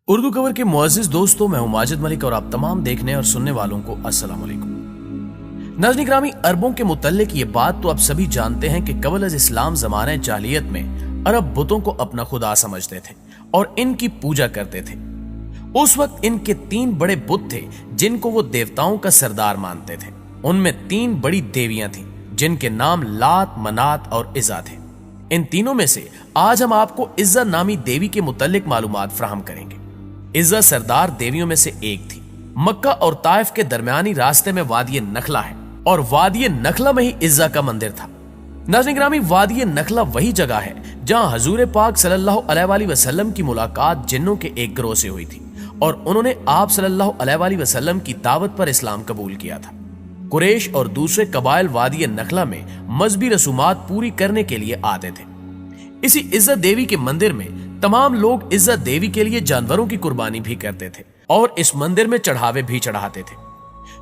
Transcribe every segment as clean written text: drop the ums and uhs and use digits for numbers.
Urdu cover के मुअज़्ज़िज़ दोस्तों, मैं हूं माजिद मलिक और आप तमाम देखने और सुनने वालों को अस्सलाम वालेकुम। नाज़रीन ग्रामी, अरबों के मुतल्लिक ये बात तो आप सभी जानते हैं कि क़ब्ल अज़ इस्लाम ज़माने जाहिलियत में अरब बुतों को अपना खुदा समझते थे और इनकी पूजा करते थे। उस वक्त इनके 3 बड़े बुत थे जिनको वो देवताओं का सरदार मानते थे। उनमें 3 बड़ी देवियां थीं जिनके नाम लात, मनात और इज़्ज़ा थे। इन तीनों में से आज हम आपको इज़्ज़ा नामी देवी के मुतल्लिक मालूमात फराहम करेंगे। इज़्ज़ा सरदार देवियों में से एक थी। मक्का और ताइफ के दरमियानी रास्ते में वादी नखला है और वादी नखला में ही इज़्ज़ा का मंदिर था। नाज़रीन ग्रामी, वादी नखला वही जगह है जहां हजूर पाक सल्लल्लाहु अलैहि वसल्लम की मुलाकात जिन्नों के एक गिरोह से हुई थी और उन्होंने आप सल्लल्लाहु अलैहि वसल्लम की दावत पर इस्लाम कबूल किया था। कुरैश और दूसरे कबाइल वादी नखला में मजहबी रसूमात पूरी करने के लिए आते थे। इसी इज़्ज़ा देवी के मंदिर में तमाम लोग इज़्ज़ा देवी के लिए जानवरों की कुर्बानी भी करते थे और इस मंदिर में चढ़ावे भी चढ़ाते थे।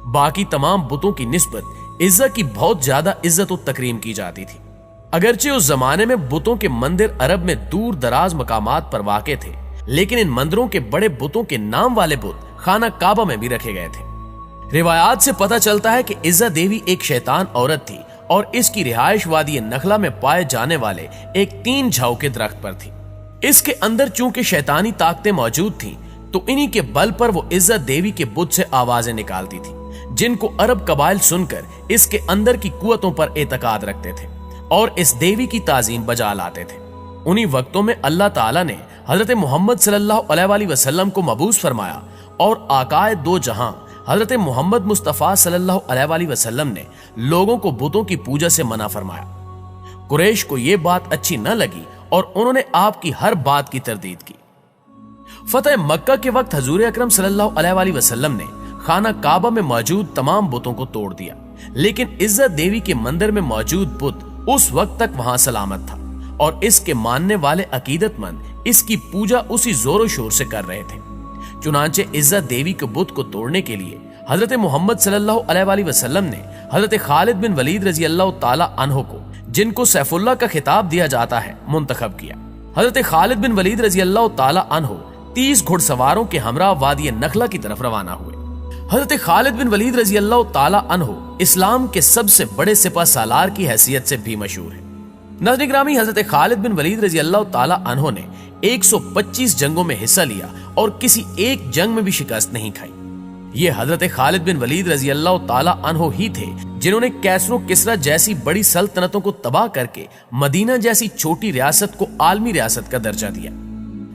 बाकी तमाम बुतों की निस्बत इज़्ज़ा की बहुत ज्यादा इज्जत और तकरीम की जाती थी। अगरचे उस जमाने में बुतों के मंदिर अरब में दूर दराज मकामात पर वाक़े थे, लेकिन इन मंदिरों के बड़े बुतों के नाम वाले बुत खाना काबा में भी रखे गए थे। रिवायात से पता चलता है कि इज़्ज़ा देवी एक शैतान औरत थी और इसकी रिहाइश वादी नखला में पाए जाने वाले एक 3 झाऊ के दरख्त पर थी। इसके अंदर चूंकि शैतानी ताकतें मौजूद थीं, तो इन्हीं के बल पर वो इज़्ज़ा देवी के बुत से आवाजें निकालती थी, जिनको अरब कबाइल सुनकर इसके अंदर की कुव्वतों पर एतकाद रखते थे और इस देवी की ताजीम बजा लाते थे। उन्हीं वक्तों में अल्लाह ताला ने हजरत मोहम्मद सल्लल्लाहु अलैहि वसल्लम को मबूस फरमाया और आकाए दो जहां हजरत मोहम्मद मुस्तफा सल्लल्लाहु अलैहि वसल्लम ने लोगों को बुतों की पूजा से मना फरमाया। कुरैश को यह बात अच्छी न लगी और उन्होंने आपकी हर बात की तरदीद की। फतह मक्का के वक्त हजूर अकरम सल्लल्लाहु अलैहि वसल्लम ने खाना काबा में मौजूद तमाम बुतों को तोड़ दिया, लेकिन इज़्ज़ा देवी के मंदिर में मौजूद बुत उस वक्त तक वहां सलामत था और इसके मानने वाले अकीदतमंद इसकी पूजा उसी जोरों शोर से कर रहे थे। चुनांचे इज़्ज़ा देवी के बुत को तोड़ने के लिए हजरत मोहम्मद सल्लल्लाहु अलैहि वसल्लम ने हजरत खालिद बिन वलीद रजी अल्लाह ताला अन्हो को, जिनको सैफुल्लाह का खिताब दिया जाता है, मुंतखब किया। हजरत खालिद बिन वलीद रजी अल्लाह ताला अन्हो 30 घुड़सवारों के हमरा वादी नखला की तरफ रवाना हुए। हजरत खालिद बिन वलीद रजी अल्लाह ताला अन्हो इस्लाम के सबसे बड़े सिपह सालार की हैसियत से भी मशहूर है। नाज़रीन ग्रामी, हजरत खालिद बिन वलीद रजी अल्लाह ताला अन्हो ने 125 जंगों में हिस्सा लिया और किसी एक जंग में भी शिकस्त नहीं खाई। ये हजरत खालिद बिन वलीद रजी अल्लाह ताला अन्हो ही थे जिन्होंने कैसरो किसरा जैसी बड़ी सल्तनतों को तबाह करके मदीना जैसी छोटी रियासत को आलमी रियासत का दर्जा दिया।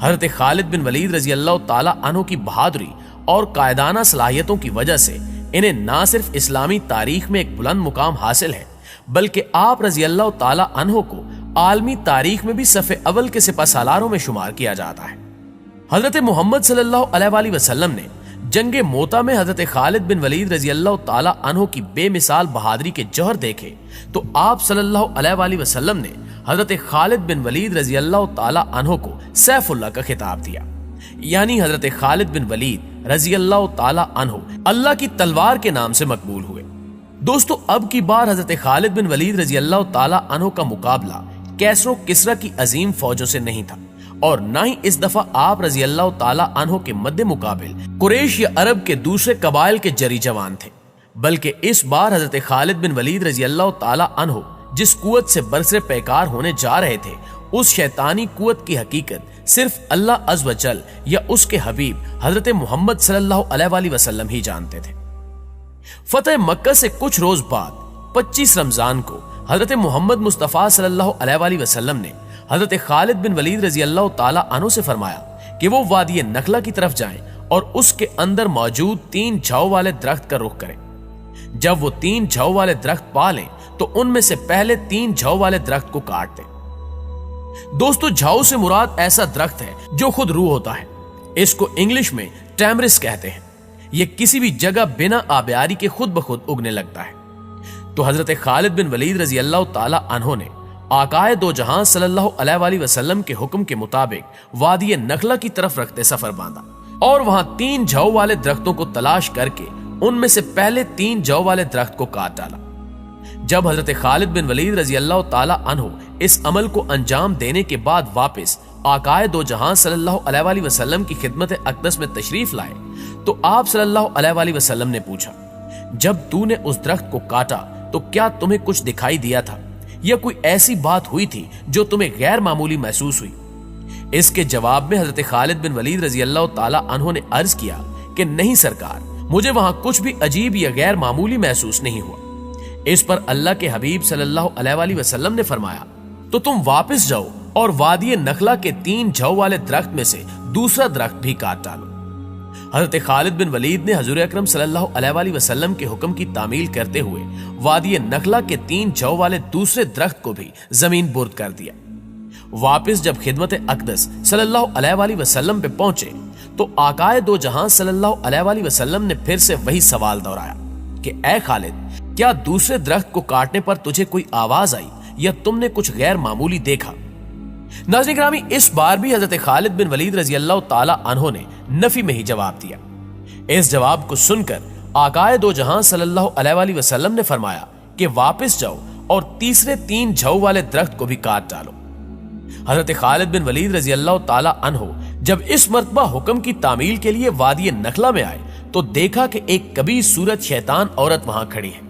हजरत खालिद बिन वलीद रजी अल्लाह ताला अन्हो की बहादुरी और कायदाना सलाहियतों की वजह से इन्हें ना सिर्फ इस्लामी तारीख में एक बुलंद मुकाम हासिल है, बल्कि आप रजी अल्लाह ताला अन्हो को आलमी तारीख में भी सफ़े अव्वल के सिपह सालारों में शुमार किया जाता है। हजरत मोहम्मद सल्लल्लाहु अलैहि वसल्लम ने जंगे मोता में हजरत खालिद बिन वलीद रजी अल्लाह ताला अन्हो की बेमिसाल बहादुरी के जौहर देखे तो आप सल्लल्लाहु अलैहि वसल्लम ने हजरत खालिद बिन वलीद रजी अल्लाह ताला अन्हो को सैफुल्लाह का खिताब दिया। यानी हजरत खालिद बिन वलीद रजी अल्लाह ताला अन्हो अल्लाह की तलवार के नाम से मकबूल हुए। दोस्तों, अब की बार हजरत खालिद बिन वलीद रजी अल्लाह ताला अन्हो का मुकाबला कैसरो किसरा की अजीम फौजों से नहीं था और न ही इस दफा आप रजी अल्लाह ताला अन्हो के मद्दे मुकाबिल कुरैश या अरब के दूसरे कबाइल के जरी जवान थे, बल्कि इस बार हजरत खालिद बिन वलीद रजी अल्लाह ताला अन्हो जिस कुव्वत से बरसरे पैकार होने जा रहे थे, उस शैतानी कुव्वत की हकीकत सिर्फ अल्लाह अज़्ज़ व जल या उसके हबीब हजरत मोहम्मद सल्लल्लाहु अलैहि वसल्लम ही जानते थे। फतह मक्का से कुछ रोज बाद 25 रमजान को हजरत मोहम्मद मुस्तफा सल्लल्लाहु अलैहि वसल्लम ने हजरत खालिद बिन वलीद रजी अल्लाह ताला अन्हो से फरमाया कि वो वादी नखला की तरफ जाएं और उसके अंदर मौजूद 3 झाऊ वाले दरख्त का रुख करें। जब वो 3 झाऊ वाले दरख्त पा लें तो उनमें से पहले 3 झाऊ वाले दरख्त को काट दें। दोस्तों, झाऊ से मुराद ऐसा दरख्त है जो खुद रूह होता है। इसको इंग्लिश में टैमरिस कहते हैं। यह किसी भी जगह बिना आबियारी के खुद ब खुद उगने लगता है। तो हजरत खालिद बिन वलीद रजी अल्लाह ताला अन्हो ने आकाए दो जहां सल्लल्लाहु अलैहि वसल्लम के हुक्म के मुताबिक वादी नखला की तरफ रखते सफर बांधा और वहां 3 झाऊ वाले दरख्तों को तलाश करके उनमें से पहले 3 झाऊ वाले दरख्त को काट डाला। जब हजरत खालिद बिन वलीद रजी अल्लाह ताला अन्हो इस अमल को अंजाम देने के बाद वापस आकाए दो जहां सल्लल्लाहु अलैहि वसल्लम की खिदमत अक़दस में तशरीफ लाए तो आप सल्लल्लाहु अलैहि वसल्लम ने पूछा, जब तूने उस दरख्त को काटा तो क्या तुम्हें कुछ दिखाई दिया था या कोई ऐसी बात हुई थी जो तुम्हें गैर मामूली महसूस हुई? इसके जवाब में हजरत खालिद बिन वलीद रजी अल्लाह ताला अन्हु ने अर्ज किया कि नहीं सरकार, मुझे वहां कुछ भी अजीब या गैर मामूली महसूस नहीं हुआ। इस पर अल्लाह के हबीब सल्लल्लाहु अलैहि वसल्लम ने फरमाया, तो तुम वापस जाओ और वादी नखला के 3 जौ वाले दरख्त में से दूसरा दरख्त भी काट डालो। हजरत खालिद बिन वलीद ने हुजूर अकरम सल्लल्लाहु अलैहि वसल्लम के हुक्म की तामील करते हुए वादी नखला के 3 जौ वाले दूसरे दरख्त को भी जमीन बुर्द कर दिया। वापस जब खिदमत अक़दस सल्लल्लाहु अलैहि वसल्लम पे पहुंचे तो आकाए दो जहां सल्लल्लाहु अलैहि वसल्लम ने फिर से वही सवाल दोहराया कि ए खालिद, क्या दूसरे दरख्त को काटने पर तुझे कोई आवाज आई या तुमने कुछ गैर मामूली देखा? नाज़रीन गिरामी, इस बार भी हजरत खालिद बिन वलीद रजी अल्लाह ताला अन्हु ने नफी में ही जवाब दिया। इस जवाब को सुनकर आकाए दो जहां सल्लल्लाहु अलैहि वसल्लम ने फरमाया कि वापस जाओ और तीसरे 3 जौ वाले दरख्त को भी काट डालो। हजरत खालिद बिन वलीद रजी अल्लाह ताला अन्हु जब इस मर्तबा हुक्म की तामील के लिए वादी नखला में आए तो देखा कि एक कबीर सूरत शैतान औरत वहां खड़ी है,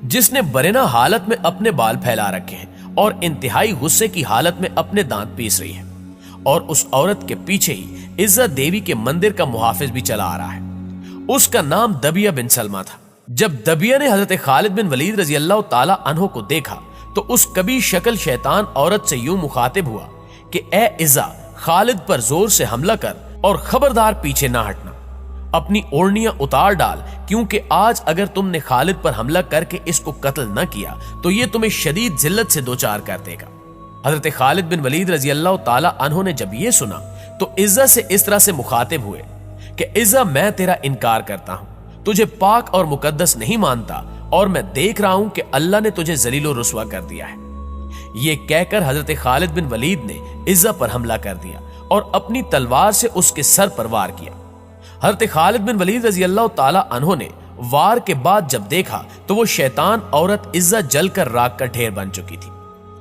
जिसने बरेना हालत में अपने बाल फैला रखे हैं और इंतहाई गुस्से की हालत में अपने दांत पीस रही है। और उस औरत के पीछे ही इज्जत देवी के मंदिर का मुहाफिज भी चला आ रहा है। उसका नाम दबिया बिन सलमा था। जब दबिया ने हजरत खालिद बिन वलीद रजी अल्लाह ताला अन्हु को देखा तो उस कबीर शक्ल शैतान औरत से यूं मुखातिब हुआ कि ए इज्जा, खालिद पर जोर से हमला कर और खबरदार पीछे ना हटना। अपनी ओढ़नियां उतार डाल, क्योंकि आज अगर तुमने खालिद पर हमला करके इसको कत्ल न किया तो ये तुम्हें शदीद जिल्लत से दो चार कर देगा। हजरत खालिद बिन वलीद रजी अल्लाह ताला अन्हु ने जब ये सुना तो इज्जा से इस तरह से मुखातिब हुए कि इज्जा, मैं तेरा इनकार करता हूं, तुझे पाक और मुकद्दस नहीं मानता और मैं देख रहा हूं कि अल्लाह ने तुझे जलीलो रुस्वा कर दिया है। ये कहकर हजरत खालिद बिन वलीद ने इज्जा पर हमला कर दिया और अपनी तलवार से उसके सर पर वार किया। हजरत खालिद बिन वलीद रजी अल्लाह ताला अन्हु ने वार के बाद जब देखा तो वो शैतान औरत इज्जा जलकर राख का ढेर बन चुकी थी।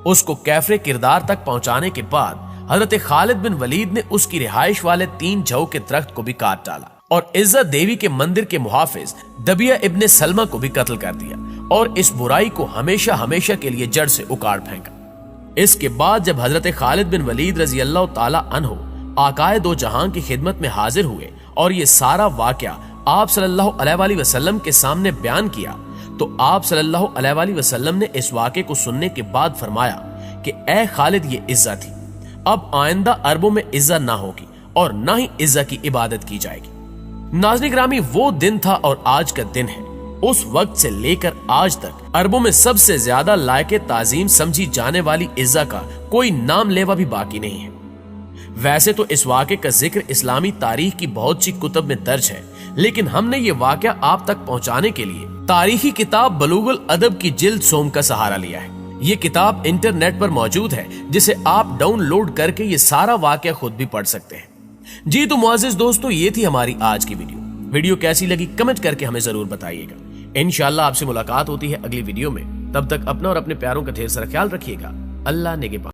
उसको कैफरे किरदार तक पहुंचाने के बाद हजरत खालिद बिन वलीद ने उसकी रिहाइश वाले 3 जौ के दरख्त को भी काट डाला और इज्जत देवी के मंदिर के मुहाफिज दबिया इब्ने सलमा को भी कत्ल कर दिया और इस बुराई को हमेशा हमेशा के लिए जड़ से उखाड़ फेंका। इसके बाद जब हजरत खालिद बिन वलीद रजी अल्लाह ताला अन्हु आकाए दो जहां की खिदमत में हाजिर हुए और ये सारा वाकया आप सल्लल्लाहु अलैहि वसल्लम के सामने बयान किया तो आप सल्लल्लाहु अलैहि वसल्लम ने इस वाक़े को सुनने के बाद फरमाया कि ए खालिद, ये इज्जा थी, अब आइंदा अरबों में इज्जा ना होगी और ना ही इज्जा की इबादत की जाएगी। नाज़रीन गिरामी, वो दिन था और आज का दिन है। उस वक्त से लेकर आज तक अरबों में सबसे ज्यादा लायके ताजीम समझी जाने वाली इज्जा का कोई नाम लेवा भी बाकी नहीं है। वैसे तो इस वाक़े का जिक्र इस्लामी तारीख की बहुत सी कुतुब में दर्ज है, लेकिन हमने ये वाक़या आप तक पहुंचाने के लिए तारीखी किताब बलूगुल अदब की जिल्द सोम का सहारा लिया है। ये किताब इंटरनेट पर मौजूद है, जिसे आप डाउनलोड करके ये सारा वाक़या खुद भी पढ़ सकते हैं। जी तो मुअज़्ज़िज़ दोस्तों, ये थी हमारी आज की वीडियो कैसी लगी कमेंट करके हमें जरूर बताइएगा। इंशाअल्लाह आपसे मुलाकात होती है अगली वीडियो में। तब तक अपना और अपने प्यारों का ढेर सारा ख्याल रखिएगा। अल्लाह नेगेबान।